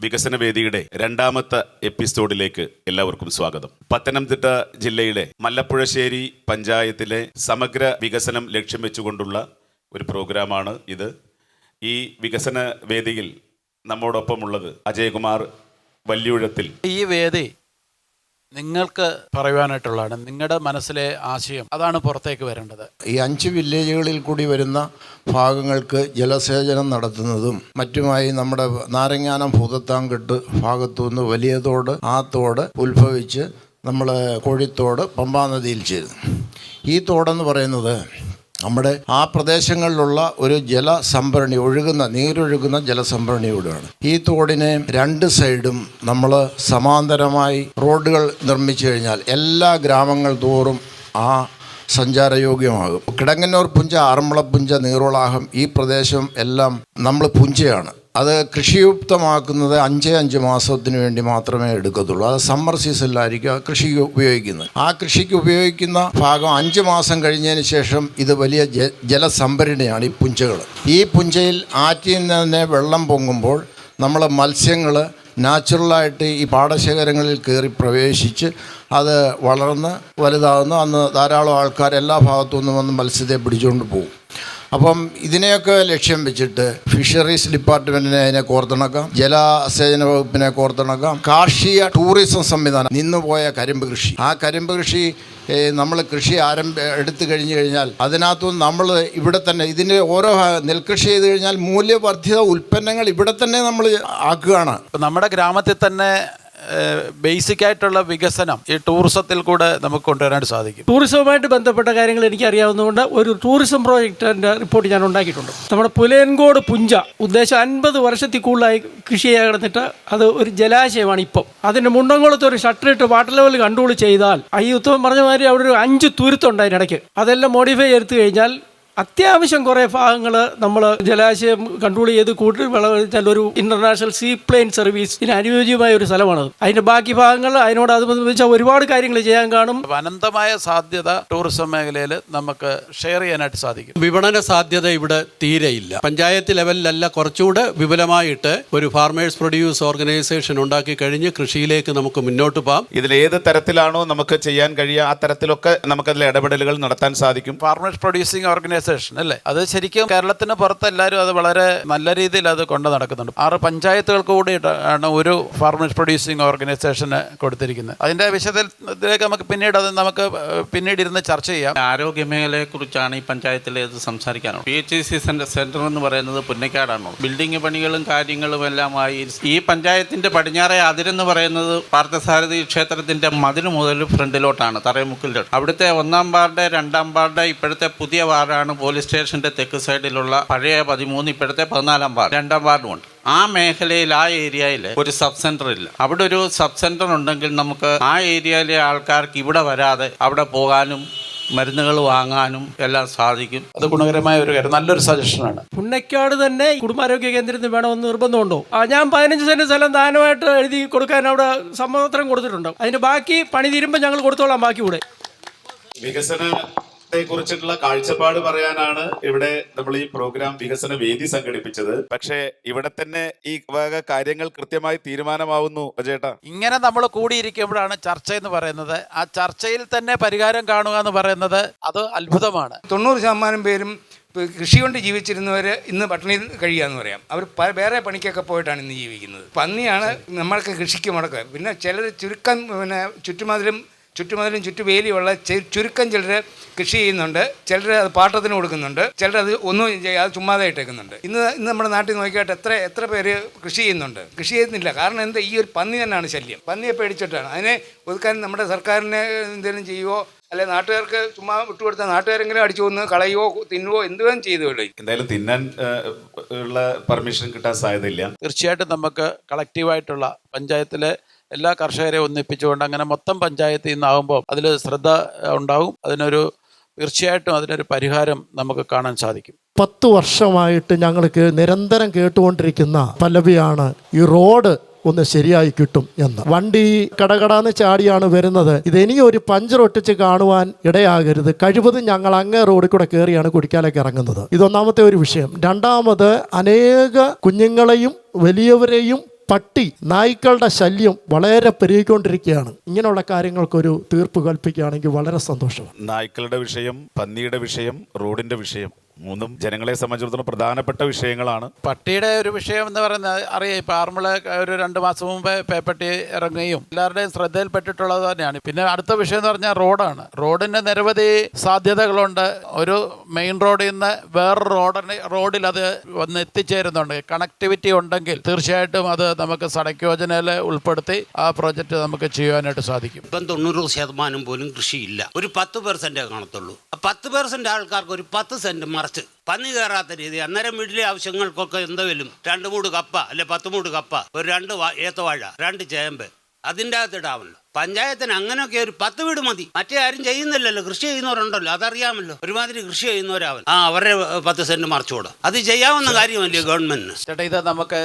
വികസന വേദിയുടെ രണ്ടാമത്തെ എപ്പിസോഡിലേക്ക് എല്ലാവർക്കും സ്വാഗതം. പത്തനംതിട്ട ജില്ലയിലെ മല്ലപ്പുഴശ്ശേരി പഞ്ചായത്തിലെ സമഗ്ര വികസനം ലക്ഷ്യം വെച്ചുകൊണ്ടുള്ള ഒരു പ്രോഗ്രാമാണ് ഇത്. ഈ വികസന വേദിയിൽ നമ്മോടൊപ്പമുള്ളത് അജയകുമാർ വല്യൂഴത്തിൽ. ഈ വേദി നിങ്ങൾക്ക് പറയുവാനായിട്ടുള്ളതാണ്. നിങ്ങളുടെ മനസ്സിലെ ആശയം അതാണ് പുറത്തേക്ക് വരേണ്ടത്. ഈ 5 വില്ലേജുകളിൽ കൂടി വരുന്ന ഭാഗങ്ങൾക്ക് ജലസേചനം നടത്തുന്നതും മറ്റുമായി നമ്മുടെ നാരങ്ങാനം ഭൂതത്താൻകെട്ട് ഭാഗത്തുനിന്ന് വലിയ തോട്, ആ തോട് ഉത്ഭവിച്ച് നമ്മൾ കോഴിത്തോട് പമ്പാ നദിയിൽ ചേരുന്നു. ഈ തോടെന്ന് പറയുന്നത് നമ്മുടെ ആ പ്രദേശങ്ങളിലുള്ള ഒരു ജലസംഭരണി, നീരൊഴുകുന്ന ജലസംഭരണിയോടാണ്. ഈ തോടിനെ 2 സൈഡും നമ്മൾ സമാന്തരമായി റോഡുകൾ നിർമ്മിച്ചു കഴിഞ്ഞാൽ എല്ലാ ഗ്രാമങ്ങൾ തോറും ആ സഞ്ചാരയോഗ്യമാകും. കിടങ്ങന്നൂർ പുഞ്ച, ആറന്മുള പുഞ്ച, നീറുളാഹം ഈ പ്രദേശം എല്ലാം നമ്മൾ പുഞ്ചയാണ്. അത് കൃഷിയുക്തമാക്കുന്നത് 5 മാസത്തിന് വേണ്ടി മാത്രമേ എടുക്കത്തുള്ളൂ. അത് സമ്മർ സീസണിലായിരിക്കും കൃഷിക്ക് ഉപയോഗിക്കുന്നത്. ആ കൃഷിക്ക് ഉപയോഗിക്കുന്ന ഭാഗം 5 മാസം കഴിഞ്ഞതിന് ശേഷം ഇത് വലിയ ജലസംഭരണിയാണ് ഈ പുഞ്ചകൾ. ഈ പുഞ്ചയിൽ ആറ്റിൽ നിന്ന് വെള്ളം പൊങ്ങുമ്പോൾ നമ്മൾ മത്സ്യങ്ങൾ നാച്ചുറലായിട്ട് ഈ പാടശേഖരങ്ങളിൽ കയറി പ്രവേശിച്ച് അത് വളർന്ന് വലുതാകുന്നു. അന്ന് ധാരാളം ആൾക്കാർ എല്ലാ ഭാഗത്തു നിന്നും വന്ന് മത്സ്യത്തെ പിടിച്ചുകൊണ്ട് പോകും. അപ്പം ഇതിനെയൊക്കെ ലക്ഷ്യം വെച്ചിട്ട് ഫിഷറീസ് ഡിപ്പാർട്ട്മെൻറ്റിനെ അതിനെ കോർത്തിണക്കാം, ജലസേചന വകുപ്പിനെ കോർത്തിണക്കാം, കാർഷിക ടൂറിസം സംവിധാനം, നിന്നുപോയ കരിമ്പ് കൃഷി, ആ കരിമ്പ് കൃഷി നമ്മൾ കൃഷി എടുത്തു കഴിഞ്ഞാൽ അതിനകത്തുനിന്ന് നമ്മൾ ഇവിടെ തന്നെ ഇതിൻ്റെ ഓരോ നെൽകൃഷി ചെയ്ത് കഴിഞ്ഞാൽ മൂല്യവർദ്ധിത ഉൽപ്പന്നങ്ങൾ ഇവിടെ തന്നെ നമ്മൾ ആക്കുകയാണ്. ഇപ്പം നമ്മുടെ ഗ്രാമത്തിൽ തന്നെ ബേസിക് ആയിട്ടുള്ള വികസനം ഈ ടൂറിസത്തിൽ കൂടെ നമുക്ക് കൊണ്ടുവരാൻ സാധിക്കും. ടൂറിസവുമായിട്ട് ബന്ധപ്പെട്ട കാര്യങ്ങൾ എനിക്ക് അറിയാവുന്നതുകൊണ്ട് ഒരു ടൂറിസം പ്രോജക്റ്റിൻ്റെ റിപ്പോർട്ട് ഞാൻ ഉണ്ടാക്കിയിട്ടുണ്ട്. നമ്മുടെ പുലയൻകോട് പുഞ്ച ഉദ്ദേശം 50 വർഷത്തിൽ കൂടുതലായി കൃഷി ചെയ്യാൻ കിടന്നിട്ട് അത് ഒരു ജലാശയമാണ്. ഇപ്പം അതിൻ്റെ മുണ്ടംകുളത്ത് ഒരു ഷട്ടറിട്ട് വാട്ടർ ലെവൽ കൺട്രോൾ ചെയ്താൽ ഈ ഉത്തമം പറഞ്ഞ മാതിരി അവിടെ ഒരു 5 തുരുത്തുണ്ട് അതിനിടയ്ക്ക്. അതെല്ലാം മോഡിഫൈ ചെയ്ത് കഴിഞ്ഞാൽ അത്യാവശ്യം കുറേ ഭാഗങ്ങൾ നമ്മൾ ജലാശയം കൺട്രോൾ ചെയ്ത് കൂടുതൽ വിളവെടുത്താൽ ഒരു ഇന്റർനാഷണൽ സീ പ്ലെയിൻ സർവീസിന് അനുയോജ്യമായ ഒരു സ്ഥലമാണത്. അതിൻ്റെ ബാക്കി ഭാഗങ്ങൾ അതിനോട് അനുബന്ധിച്ച ഒരുപാട് കാര്യങ്ങൾ ചെയ്യാൻ കാണും. അനന്തമായ സാധ്യത ടൂറിസം മേഖലയിൽ നമുക്ക് ഷെയർ ചെയ്യാനായിട്ട് സാധിക്കും. വിപണന സാധ്യത ഇവിടെ തീരെയില്ല. പഞ്ചായത്ത് ലെവലിലല്ല, കുറച്ചുകൂടെ വിപുലമായിട്ട് ഒരു ഫാർമേഴ്സ് പ്രൊഡ്യൂസ് ഓർഗനൈസേഷൻ ഉണ്ടാക്കി കഴിഞ്ഞ് കൃഷിയിലേക്ക് നമുക്ക് മുന്നോട്ട് പോകാം. ഇതിലേത് തരത്തിലാണോ നമുക്ക് ചെയ്യാൻ കഴിയുക ആ തരത്തിലൊക്കെ നമുക്കതിൽ ഇടപെടലുകൾ നടത്താൻ സാധിക്കും. ഫാർമേഴ്സ് പ്രൊഡ്യൂസിംഗ് ഓർഗനൈസേഷൻ അല്ലേ, അത് ശരിക്കും കേരളത്തിന് പുറത്ത് എല്ലാവരും അത് വളരെ നല്ല രീതിയിൽ അത് കൊണ്ട് നടക്കുന്നുണ്ട്. 6 പഞ്ചായത്തുകൾക്ക് കൂടിയിട്ടാണ് ഒരു ഫാർമേഴ്സ് പ്രൊഡ്യൂസിംഗ് ഓർഗനൈസേഷന് കൊടുത്തിരിക്കുന്നത്. അതിന്റെ വിശദത്തിലേക്ക് നമുക്ക് പിന്നീട് ഇരുന്ന് ചർച്ച ചെയ്യാം. ആരോഗ്യ മേഖലയെ കുറിച്ചാണ് ഈ പഞ്ചായത്തിലേത് സംസാരിക്കാനുള്ളത്. PHC സെന്റർ എന്ന് പറയുന്നത് പുന്നക്കാടാണ്. ബിൽഡിംഗ് പണികളും കാര്യങ്ങളും എല്ലാമായി ഈ പഞ്ചായത്തിന്റെ പടിഞ്ഞാറേ അതിരെന്ന് പറയുന്നത് പാർത്ഥസാരഥി ക്ഷേത്രത്തിന്റെ മതിന് മുതൽ ഫ്രണ്ടിലോട്ടാണ്, തറയമുക്കിലോട്ട്. അവിടുത്തെ 1-ാം വാർഡ്, 2-ാം വാർഡ്, ഇപ്പോഴത്തെ പുതിയ വാർഡാണ് പോലീസ് സ്റ്റേഷന്റെ തെക്ക് സൈഡിലുള്ള പഴയ 13, ഇപ്പോഴത്തെ 14-ാം വാർഡ്, 2-ാം വാർഡുമുണ്ട്. ആ മേഖലയിൽ, ആ ഏരിയയിൽ ഒരു സബ് സെന്റർ ഇല്ല. അവിടെ ഒരു സബ് സെന്റർ ഉണ്ടെങ്കിൽ നമുക്ക് ആ ഏരിയയിലെ ആൾക്കാർക്ക് ഇവിടെ വരാതെ അവിടെ പോകാനും മരുന്നുകൾ വാങ്ങാനും എല്ലാം സാധിക്കും. അത് ഗുണകരമായ ഒരു കാര്യം, നല്ലൊരു സജഷനാണ്. പുന്നക്കാട് തന്നെ കുടുംബാരോഗ്യ കേന്ദ്രത്തിൽ വേണമെന്ന് നിർബന്ധമുണ്ടോ? ഞാൻ 15 സെന്റ് സ്ഥലം ദാനമായിട്ട് എഴുതി കൊടുക്കാൻ അവിടെ സമ്മതപത്രം കൊടുത്തിട്ടുണ്ട്. അതിന്റെ ബാക്കി പണി തീരുമ്പോൾ ഞങ്ങൾ കൊടുത്തോളാം ബാക്കി കൂടെ. കുറിച്ചിട്ടുള്ള കാഴ്ചപ്പാട് പറയാനാണ് ഇവിടെ നമ്മൾ ഈ പ്രോഗ്രാം വികസന വേദി സംഘടിപ്പിച്ചത്. പക്ഷേ ഇവിടെ തന്നെ ഈ വക കാര്യങ്ങൾ കൃത്യമായി തീരുമാനമാവുന്നു. അജയേട്ടാ, ഇങ്ങനെ നമ്മൾ കൂടിയിരിക്കുമ്പോഴാണ് ചർച്ച എന്ന് പറയുന്നത്. ആ ചർച്ചയിൽ തന്നെ പരിഹാരം കാണുക എന്ന് പറയുന്നത് അത് അത്ഭുതമാണ്. 90% പേരും കൃഷി കൊണ്ട് ജീവിച്ചിരുന്നവർ ഇന്ന് പട്ടിണി കഴിയുകയെന്ന് പറയാം. അവർ വേറെ പണിക്കൊക്കെ പോയിട്ടാണ് ഇന്ന് ജീവിക്കുന്നത്. പന്നിയാണ് നമ്മൾക്ക് കൃഷിക്ക് മുടക്കുക. പിന്നെ ചിലർ ചുരുക്കം ചുറ്റുമതിലും ചുറ്റുവേലിയുള്ള ചുരുക്കം ചിലർ കൃഷി ചെയ്യുന്നുണ്ട്, ചിലർ അത് പാട്ടത്തിന് കൊടുക്കുന്നുണ്ട്, ചിലർ അത് ഒന്നും ചെയ്യാതെ ചുമ്മാതെ ഇട്ടേക്കുന്നുണ്ട്. ഇന്ന് നമ്മുടെ നാട്ടിൽ നോക്കിയിട്ട് എത്ര പേര് കൃഷി ചെയ്യുന്നുണ്ട്? കൃഷി ചെയ്യുന്നില്ല. കാരണം എന്താ? ഈ ഒരു പന്നി തന്നെയാണ് ശല്യം. പന്നിയെ പേടിച്ചിട്ടാണ്. അതിനെ ഒതുക്കാൻ നമ്മുടെ സർക്കാരിനെ എന്തെങ്കിലും ചെയ്യുമോ, അല്ലെ നാട്ടുകാർക്ക് ചുമ്മാ വിട്ടുകൊടുത്താൽ നാട്ടുകാരെങ്കിലും അടിച്ചു കൊന്ന് കളയുവോ തിന്നുവോ എന്തുവേം ചെയ്തുകൊള്ളു. എന്തായാലും തിന്നാൻ ഉള്ള പെർമിഷൻ കിട്ടാൻ സാധ്യതയില്ല. തീർച്ചയായിട്ടും നമുക്ക് കളക്റ്റീവായിട്ടുള്ള പഞ്ചായത്തിലെ എല്ലാ കർഷകരെയും ഒന്നിപ്പിച്ചുകൊണ്ട് അങ്ങനെ മൊത്തം പഞ്ചായത്തിൽ നിന്നാകുമ്പോൾ അതിൽ ശ്രദ്ധ ഉണ്ടാകും. തീർച്ചയായിട്ടും അതിനൊരു പരിഹാരം നമുക്ക് കാണാൻ സാധിക്കും. 10 വർഷമായിട്ട് ഞങ്ങൾക്ക് നിരന്തരം കേട്ടുകൊണ്ടിരിക്കുന്ന പല്ലവിയാണ് ഈ റോഡ് ഒന്ന് ശരിയായി കിട്ടും എന്ന്. വണ്ടി കടകടാന്ന് ചാടിയാണ് വരുന്നത്. ഇനി ഒരു പഞ്ചർ ഒട്ടിച്ച് കാണുവാൻ ഇടയാകരുത്. കഴിവതും ഞങ്ങൾ അങ്ങേ റോഡിൽ കൂടെ കയറിയാണ് കുടിക്കാലേക്ക് ഇറങ്ങുന്നത്. ഇതൊന്നാമത്തെ ഒരു വിഷയം. രണ്ടാമത്, അനേക കുഞ്ഞുങ്ങളെയും വലിയവരെയും പട്ടി നായ്ക്കളുടെ ശല്യം വളരെ പെരുകിക്കൊണ്ടിരിക്കുകയാണ്. ഇങ്ങനെയുള്ള കാര്യങ്ങൾക്കൊരു തീർപ്പ് കൽപ്പിക്കുകയാണെങ്കിൽ വളരെ സന്തോഷമാണ്. നായ്ക്കളുടെ വിഷയം, പന്നിയുടെ വിഷയം, റോഡിന്റെ വിഷയം, മൂന്നും ജനങ്ങളെ സംബന്ധിച്ചിടത്തോളം പ്രധാനപ്പെട്ട വിഷയങ്ങളാണ്. പട്ടിയുടെ ഒരു വിഷയം എന്ന് പറയുന്നത് അറിയാം. ഇപ്പം ആറന്മുള ഒരു 2 മാസം മുമ്പേ പേപ്പട്ടി ഇറങ്ങുകയും എല്ലാവരുടെയും ശ്രദ്ധയിൽപ്പെട്ടിട്ടുള്ളത് തന്നെയാണ്. പിന്നെ അടുത്ത വിഷയം എന്ന് പറഞ്ഞാൽ റോഡാണ്. റോഡിന് നിരവധി സാധ്യതകളുണ്ട്. ഒരു മെയിൻ റോഡിൽ നിന്ന് വേറൊരു റോഡിൽ അത് വന്ന് എത്തിച്ചേരുന്നുണ്ട്. കണക്ടിവിറ്റി ഉണ്ടെങ്കിൽ തീർച്ചയായിട്ടും അത് നമുക്ക് സടക്ക് യോജനയിൽ ഉൾപ്പെടുത്തി ആ പ്രോജക്റ്റ് നമുക്ക് ചെയ്യാനായിട്ട് സാധിക്കും. ഇപ്പം 90% പോലും കൃഷിയില്ല. ഒരു 10% കാണത്തുള്ളൂ. 10% ആൾക്കാർക്ക് ഒരു 10 സെന്റ് മറിച്ച് പന്നി കയറാത്ത രീതി അന്നേരം വീട്ടിലെ ആവശ്യങ്ങൾക്കൊക്കെ എന്തെങ്കിലും 2 മൂട് കപ്പ അല്ലെ 10 മൂട് കപ്പ, ഒരു 2 ഏത്തവാഴ, 2 ചേമ്പ് അതിൻ്റെ അകത്ത് ഇടാമല്ലോ. പഞ്ചായത്തിന് അങ്ങനെയൊക്കെ ഒരു 10 വീട് മതി. മറ്റേ ആരും ചെയ്യുന്നില്ലല്ലോ. കൃഷി ചെയ്യുന്നവരുണ്ടല്ലോ, അതറിയാമല്ലോ. ഒരുമാതിരി കൃഷി ചെയ്യുന്നവരാവൻ അവരുടെ 10 സെന്റ് മറിച്ചുകൂടാ. അത് ചെയ്യാവുന്ന കാര്യമല്ലേ ഗവൺമെന്റിന്. ചേട്ടാ,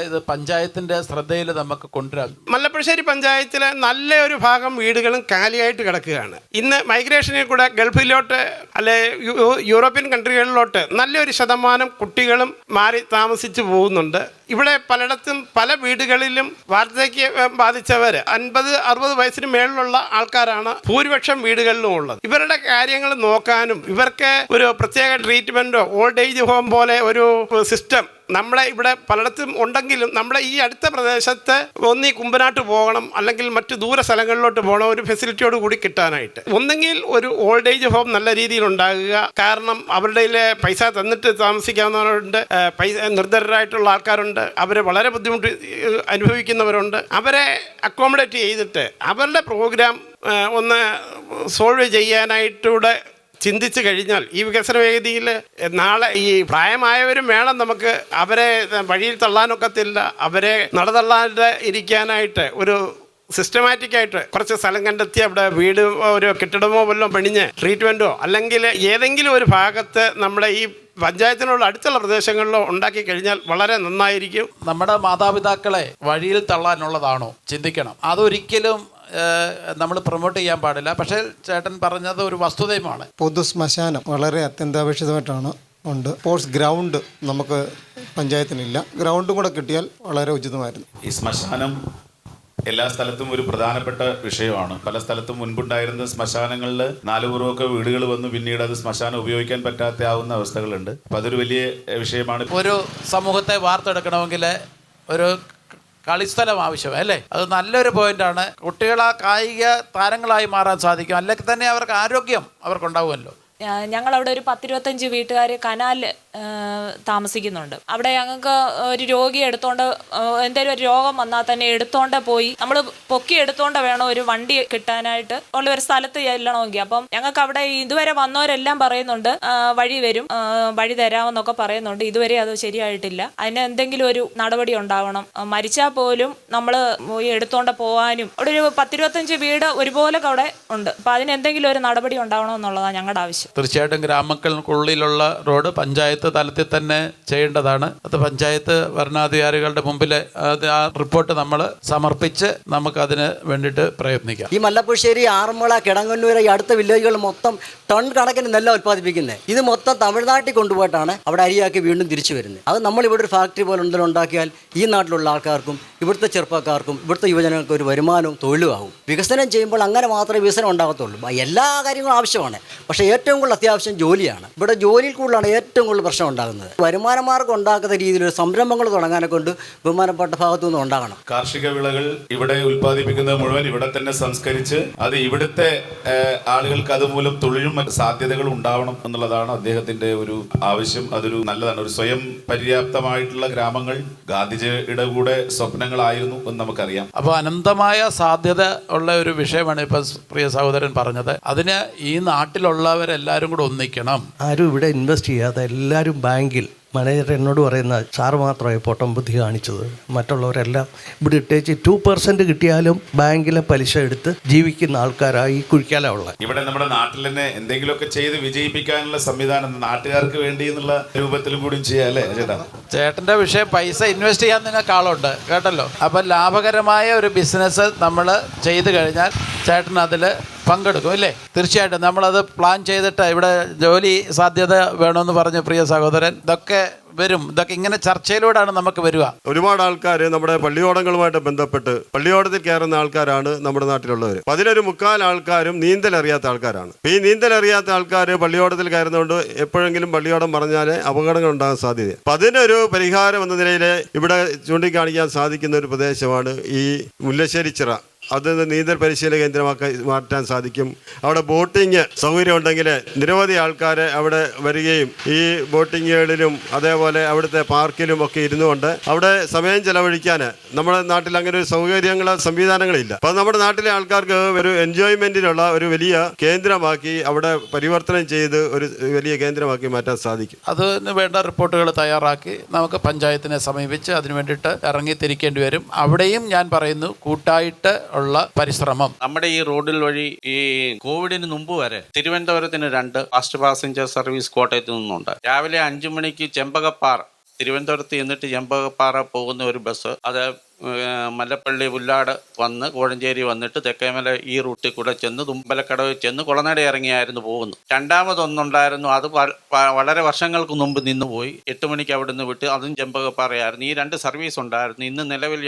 ഇത് പഞ്ചായത്തിന്റെ ശ്രദ്ധയിൽ നമുക്ക് കൊണ്ടുവരാം. മല്ലപ്പുഴശ്ശേരി പഞ്ചായത്തിലെ നല്ലൊരു ഭാഗം വീടുകളും കാലിയായിട്ട് കിടക്കുകയാണ്. ഇന്ന് മൈഗ്രേഷനിൽ കൂടെ ഗൾഫിലോട്ട് അല്ലെ യൂറോപ്യൻ കൺട്രികളിലോട്ട് നല്ലൊരു ശതമാനം കുട്ടികളും മാറി താമസിച്ചു പോകുന്നുണ്ട്. ഇവിടെ പലയിടത്തും പല വീടുകളിലും വാർദ്ധക്യം ബാധിച്ചവർ 50-60 വയസ്സിന് മേളിലുള്ള ആൾക്കാരാണ് ഭൂരിപക്ഷം വീടുകളിലും ഉള്ളത്. ഇവരുടെ കാര്യങ്ങൾ നോക്കാനും ഇവർക്ക് ഒരു പ്രത്യേക ട്രീറ്റ്മെൻറ്റോ ഓൾഡ് ഏജ് ഹോം പോലെ ഒരു സിസ്റ്റം നമ്മളെ ഇവിടെ പലയിടത്തും ഉണ്ടെങ്കിലും നമ്മുടെ ഈ അടുത്ത പ്രദേശത്ത് ഒന്നീ കുമ്പനാട്ട് പോകണം, അല്ലെങ്കിൽ മറ്റ് ദൂര സ്ഥലങ്ങളിലോട്ട് പോകണം ഒരു ഫെസിലിറ്റിയോട് കൂടി കിട്ടാനായിട്ട്. ഒന്നെങ്കിൽ ഒരു ഓൾഡ് ഏജ് ഹോം നല്ല രീതിയിൽ ഉണ്ടാകുക. കാരണം അവരുടെ പൈസ തന്നിട്ട് താമസിക്കാവുന്നവരുണ്ട്, നിർധരരായിട്ടുള്ള ആൾക്കാരുണ്ട്, അവർ വളരെ ബുദ്ധിമുട്ട് അനുഭവിക്കുന്നവരുണ്ട്. അവരെ അക്കോമഡേറ്റ് ചെയ്തിട്ട് അവരുടെ പ്രോഗ്രാം ഒന്ന് സോൾവ് ചെയ്യാനായിട്ടൂടെ ചിന്തിച്ചു കഴിഞ്ഞാൽ ഈ വികസന വേദിയിൽ നാളെ ഈ പ്രായമായവരും വേണം നമുക്ക്. അവരെ വഴിയിൽ തള്ളാനൊക്കത്തില്ല. അവരെ നടതള്ളാതെ ഇരിക്കാനായിട്ട് ഒരു സിസ്റ്റമാറ്റിക്കായിട്ട് കുറച്ച് സ്ഥലം കണ്ടെത്തി അവിടെ വീട് ഒരു കെട്ടിടമോ വല്ലതും പണിഞ്ഞ് ട്രീറ്റ്മെൻറ്റോ അല്ലെങ്കിൽ ഏതെങ്കിലും ഒരു ഭാഗത്ത് നമ്മുടെ ഈ പഞ്ചായത്തിനുള്ള അടുത്തുള്ള പ്രദേശങ്ങളിലോ ഉണ്ടാക്കി കഴിഞ്ഞാൽ വളരെ നന്നായിരിക്കും. നമ്മുടെ മാതാപിതാക്കളെ വഴിയിൽ തള്ളാനുള്ളതാണോ ചിന്തിക്കണം. അതൊരിക്കലും നമ്മൾ പ്രൊമോട്ട് ചെയ്യാൻ പാടില്ല. പക്ഷേ ചേട്ടൻ പറഞ്ഞത് ഒരു വസ്തുതയുമാണ്. പൊതു ശ്മശാനം വളരെ അത്യന്താപേക്ഷിതമായിട്ടാണ് ഉണ്ട്. സ്പോർട്സ് ഗ്രൗണ്ട് നമുക്ക് പഞ്ചായത്തിനില്ല. ഗ്രൗണ്ടും കൂടെ കിട്ടിയാൽ വളരെ ഉചിതമായിരുന്നു. ഈ ശ്മശാനം എല്ലാ സ്ഥലത്തും ഒരു പ്രധാനപ്പെട്ട വിഷയമാണ്. പല സ്ഥലത്തും മുൻപുണ്ടായിരുന്ന ശ്മശാനങ്ങളിൽ 4 പുറമൊക്കെ വീടുകൾ വന്നു, പിന്നീട് അത് ശ്മശാനം ഉപയോഗിക്കാൻ പറ്റാത്ത അവസ്ഥകളുണ്ട്. അപ്പം അതൊരു വലിയ വിഷയമാണ്. ഒരു സമൂഹത്തെ വാർത്തെടുക്കണമെങ്കിൽ ഒരു കളിസ്ഥലം ആവശ്യമാണ് അല്ലേ? അത് നല്ലൊരു പോയിന്റാണ്. കുട്ടികൾ ആ കായിക താരങ്ങളായി മാറാൻ സാധിക്കും. അല്ലെങ്കിൽ തന്നെ അവർക്ക് ആരോഗ്യം അവർക്കുണ്ടാവുമല്ലോ. ഞങ്ങളവിടെ ഒരു 10-25 വീട്ടുകാർ കനാലിൽ താമസിക്കുന്നുണ്ട്. അവിടെ ഞങ്ങൾക്ക് ഒരു രോഗിയെ എടുത്തോണ്ട് എന്തെങ്കിലും ഒരു രോഗം വന്നാൽ തന്നെ എടുത്തോണ്ട് പോയി നമ്മൾ പൊക്കി എടുത്തോണ്ട് വേണം ഒരു വണ്ടി കിട്ടാനായിട്ട് ഉള്ള ഒരു സ്ഥലത്ത് ചെല്ലണമെങ്കിൽ. അപ്പം ഞങ്ങൾക്ക് അവിടെ ഇതുവരെ വന്നവരെല്ലാം പറയുന്നുണ്ട് വഴി വരും, വഴി തരാമെന്നൊക്കെ പറയുന്നുണ്ട്. ഇതുവരെ അത് ശരിയായിട്ടില്ല. അതിന് എന്തെങ്കിലും ഒരു നടപടി ഉണ്ടാവണം. മരിച്ചാൽ പോലും നമ്മൾ എടുത്തോണ്ട് പോകാനും അവിടെ ഒരു 10-25 വീട് ഒരുപോലെ അവിടെ ഉണ്ട്. അപ്പം അതിന് എന്തെങ്കിലും ഒരു നടപടി ഉണ്ടാവണം എന്നുള്ളതാണ് ഞങ്ങളുടെ ആവശ്യം. തീർച്ചയായിട്ടും ഗ്രാമങ്ങൾക്കുള്ളിലുള്ള റോഡ് പഞ്ചായത്ത് തലത്തിൽ തന്നെ ചെയ്യേണ്ടതാണ്. അത് പഞ്ചായത്ത് ഭരണാധികാരികളുടെ മുമ്പിൽ ആ റിപ്പോർട്ട് നമ്മൾ സമർപ്പിച്ച് നമുക്ക് അതിന് വേണ്ടിയിട്ട് പ്രയത്നിക്കാം. ഈ മല്ലപ്പുഴശ്ശേരി, ആറന്മുള, കിടങ്ങന്നൂർ ഈ അടുത്ത വില്ലേജുകൾ മൊത്തം ടൺ കണക്കിന് നെല്ല് ഉൽപ്പാദിപ്പിക്കുന്നത്. ഇത് മൊത്തം തമിഴ്നാട്ടിൽ കൊണ്ടുപോയിട്ടാണ് അവിടെ അരിയാക്കി വീണ്ടും തിരിച്ചു വരുന്നത്. അത് നമ്മളിവിടെ ഒരു ഫാക്ടറി പോലെ എന്തെങ്കിലും ഉണ്ടാക്കിയാൽ ഈ നാട്ടിലുള്ള ആൾക്കാർക്കും ഇവിടുത്തെ ചെറുപ്പക്കാർക്കും ഇവിടുത്തെ യുവജനങ്ങൾക്ക് ഒരു വരുമാനവും തൊഴിലും ആകും. വികസനം ചെയ്യുമ്പോൾ അങ്ങനെ മാത്രമേ വികസനം ഉണ്ടാകത്തുള്ളൂ. എല്ലാ കാര്യങ്ങളും ആവശ്യമാണ്. പക്ഷേ ഏറ്റവും കൂടുതൽ അത്യാവശ്യം ജോലിയാണ്. ഇവിടെ ജോലിയിൽ കൂടുതലാണ് ഏറ്റവും കൂടുതൽ പ്രശ്നം ഉണ്ടാകുന്നത്. വരുമാന മാർഗ്ഗം ഉണ്ടാക്കുന്ന രീതിയിലൊരു സംരംഭങ്ങൾ തുടങ്ങാനെ കൊണ്ട് ബഹുമാനപ്പെട്ട ഭാഗത്തു നിന്ന് ഉണ്ടാകണം. കാർഷിക വിളകൾ ഇവിടെ ഉൽപ്പാദിപ്പിക്കുന്നത് മുഴുവൻ ഇവിടെ തന്നെ സംസ്കരിച്ച് അത് ഇവിടുത്തെ ആളുകൾക്ക് അതുമൂലം തൊഴിലും സാധ്യതകൾ ഉണ്ടാവണം എന്നുള്ളതാണ് അദ്ദേഹത്തിന്റെ ഒരു ആവശ്യം. അതൊരു നല്ലതാണ്. ഒരു സ്വയം പര്യാപ്തമായിട്ടുള്ള ഗ്രാമങ്ങൾ ഗാന്ധിജിയുടെ കൂടെ സ്വപ്നങ്ങളായിരുന്നു എന്ന് നമുക്കറിയാം. അപ്പോൾ അനന്തമായ സാധ്യത ഉള്ള ഒരു വിഷയമാണ് ഇപ്പം പ്രിയ സഹോദരൻ പറഞ്ഞത്. അതിന് ഈ നാട്ടിലുള്ളവരെല്ലാവരും കൂടെ ഒന്നിക്കണം. ആരും ഇവിടെ ഇൻവെസ്റ്റ് ചെയ്യാതെ എല്ലാവരും ബാങ്കിൽ. മാനേജർ എന്നോട് പറയുന്ന സാറ് മാത്രമായി പൊട്ടം ബുദ്ധി കാണിച്ചത്. മറ്റുള്ളവരെല്ലാം ഇവിടെ ഇട്ടേച്ച് 2% കിട്ടിയാലും ബാങ്കിലെ പലിശ എടുത്ത് ജീവിക്കുന്ന ആൾക്കാരായി കുഴിക്കാനുള്ള. ഇവിടെ നമ്മുടെ നാട്ടിൽ തന്നെ എന്തെങ്കിലുമൊക്കെ ചെയ്ത് വിജയിപ്പിക്കാനുള്ള സംവിധാനം നാട്ടുകാർക്ക് വേണ്ടി എന്നുള്ള രൂപത്തിലും കൂടി ചെയ്യാം അല്ലേ ചേട്ടാ? ചേട്ടൻ്റെ വിഷയം പൈസ ഇൻവെസ്റ്റ് ചെയ്യാൻ നിങ്ങൾക്ക് ആളുണ്ട് കേട്ടല്ലോ. അപ്പം ലാഭകരമായ ഒരു ബിസിനസ് നമ്മൾ ചെയ്തു കഴിഞ്ഞാൽ ചേട്ടൻ അതിൽ പങ്കെടുക്കും അല്ലേ? തീർച്ചയായിട്ടും നമ്മളത് പ്ലാൻ ചെയ്തിട്ട് ഇവിടെ ജോലി സാധ്യത വേണമെന്ന് പറഞ്ഞു പ്രിയ സഹോദരൻ. ഇതൊക്കെ വരും? ഇതൊക്കെ ഇങ്ങനെ ചർച്ചയിലൂടെയാണ് നമുക്ക് വരിക. ഒരുപാട് ആൾക്കാർ നമ്മുടെ പള്ളിയോടങ്ങളുമായിട്ട് ബന്ധപ്പെട്ട് പള്ളിയോടത്തിൽ കയറുന്ന ആൾക്കാരാണ് നമ്മുടെ നാട്ടിലുള്ളവർ. അപ്പോൾ അതിലൊരു 3/4 ആൾക്കാരും നീന്തൽ അറിയാത്ത ആൾക്കാരാണ്. ഈ നീന്തൽ അറിയാത്ത ആൾക്കാർ പള്ളിയോടത്തിൽ കയറുന്നതുകൊണ്ട് എപ്പോഴെങ്കിലും പള്ളിയോടം പറഞ്ഞാൽ അപകടങ്ങൾ ഉണ്ടാകാൻ സാധ്യത. അപ്പം അതിനൊരു പരിഹാരം എന്ന നിലയിൽ ഇവിടെ ചൂണ്ടിക്കാണിക്കാൻ സാധിക്കുന്ന ഒരു പ്രദേശമാണ് ഈ മുല്ലശ്ശേരി ചിറ. അത് നീന്തൽ പരിശീലന കേന്ദ്രമാക്കി മാറ്റാൻ സാധിക്കും. അവിടെ ബോട്ടിങ് സൗകര്യം ഉണ്ടെങ്കിൽ നിരവധി ആൾക്കാർ അവിടെ വരികയും ഈ ബോട്ടിങ്ങുകളിലും അതേപോലെ അവിടുത്തെ പാർക്കിലും ഒക്കെ ഇരുന്നുകൊണ്ട് അവിടെ സമയം ചെലവഴിക്കാൻ നമ്മുടെ നാട്ടിൽ അങ്ങനെ ഒരു സൗകര്യങ്ങളോ സംവിധാനങ്ങളില്ല. അപ്പോൾ നമ്മുടെ നാട്ടിലെ ആൾക്കാർക്ക് ഒരു എൻജോയ്മെൻറ്റിനുള്ള ഒരു വലിയ കേന്ദ്രമാക്കി അവിടെ പരിവർത്തനം ചെയ്ത് ഒരു വലിയ കേന്ദ്രമാക്കി മാറ്റാൻ സാധിക്കും. അതിന് വേണ്ട റിപ്പോർട്ടുകൾ തയ്യാറാക്കി നമുക്ക് പഞ്ചായത്തിനെ സമീപിച്ച് അതിനു വേണ്ടിയിട്ട് ഇറങ്ങിത്തിരിക്കേണ്ടി വരും. അവിടെയും ഞാൻ പറയുന്നു, കൂട്ടായിട്ട് ഉള്ള പരിശ്രമം. നമ്മുടെ ഈ റോഡിൽ വഴി ഈ കോവിഡിന് മുമ്പ് വരെ തിരുവനന്തപുരത്തിന് 2 ഫാസ്റ്റ് പാസഞ്ചർ സർവീസ് കോട്ടയത്ത് നിന്നുണ്ട്. രാവിലെ 5 മണിക്ക് ചെമ്പകപ്പാറ, തിരുവനന്തപുരത്ത് എന്നിട്ട് ചെമ്പകപ്പാറ പോകുന്ന ഒരു ബസ്, അത് മല്ലപ്പള്ളി പുല്ലാട് വന്ന് കോഴഞ്ചേരി വന്നിട്ട് തെക്കേമല ഈ റൂട്ടിൽ കൂടെ ചെന്ന് തുമ്പലക്കടവ് ചെന്ന് കുളനട ഇറങ്ങിയായിരുന്നു പോകുന്നത്. രണ്ടാമതൊന്നുണ്ടായിരുന്നു, അത് വളരെ വർഷങ്ങൾക്ക് മുമ്പ് നിന്നുപോയി. 8 മണിക്ക് അവിടെ നിന്ന് വിട്ട്, അതും ചെമ്പകപ്പാറയായിരുന്നു. ഈ 2 സർവീസ് ഉണ്ടായിരുന്നു. ഇന്ന് നിലവിൽ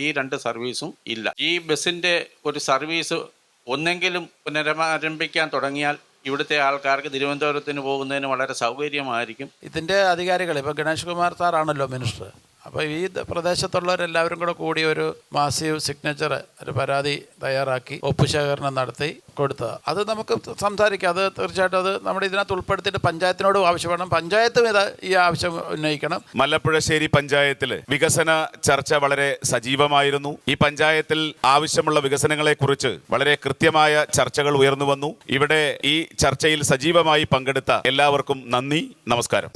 ഈ 2 സർവീസും ഇല്ല. ഈ ബസ്സിൻ്റെ ഒരു സർവീസ് ഒന്നെങ്കിലും പുനരാരംഭിക്കാൻ തുടങ്ങിയാൽ ഇവിടുത്തെ ആൾക്കാർക്ക് തിരുവനന്തപുരത്തിന് പോകുന്നതിന് വളരെ സൗകര്യമായിരിക്കും. ഇതിൻ്റെ അധികാരികൾ, ഇപ്പോൾ ഗണേഷ് കുമാർ സാറാണല്ലോ മിനിസ്റ്റർ, അപ്പോൾ ഈ പ്രദേശത്തുള്ളവരെല്ലാവരും കൂടി ഒരു മാസീവ് സിഗ്നേച്ചർ, ഒരു പരാതി തയ്യാറാക്കി ഒപ്പുശേഖരണം നടത്തി കൊടുത്തത്. അത് നമുക്ക് സംസാരിക്കാം. അത് തീർച്ചയായിട്ടും അത് നമ്മുടെ ഇതിനകത്ത് ഉൾപ്പെടുത്തിയിട്ട് പഞ്ചായത്തിനോടും ആവശ്യപ്പെടണം. പഞ്ചായത്തും ഈ ആവശ്യം ഉന്നയിക്കണം. മല്ലപ്പുഴശ്ശേരി പഞ്ചായത്തിൽ വികസന ചർച്ച വളരെ സജീവമായിരുന്നു. ഈ പഞ്ചായത്തിൽ ആവശ്യമുള്ള വികസനങ്ങളെക്കുറിച്ച് വളരെ കൃത്യമായ ചർച്ചകൾ ഉയർന്നു വന്നു. ഇവിടെ ഈ ചർച്ചയിൽ സജീവമായി പങ്കെടുത്ത എല്ലാവർക്കും നന്ദി, നമസ്കാരം.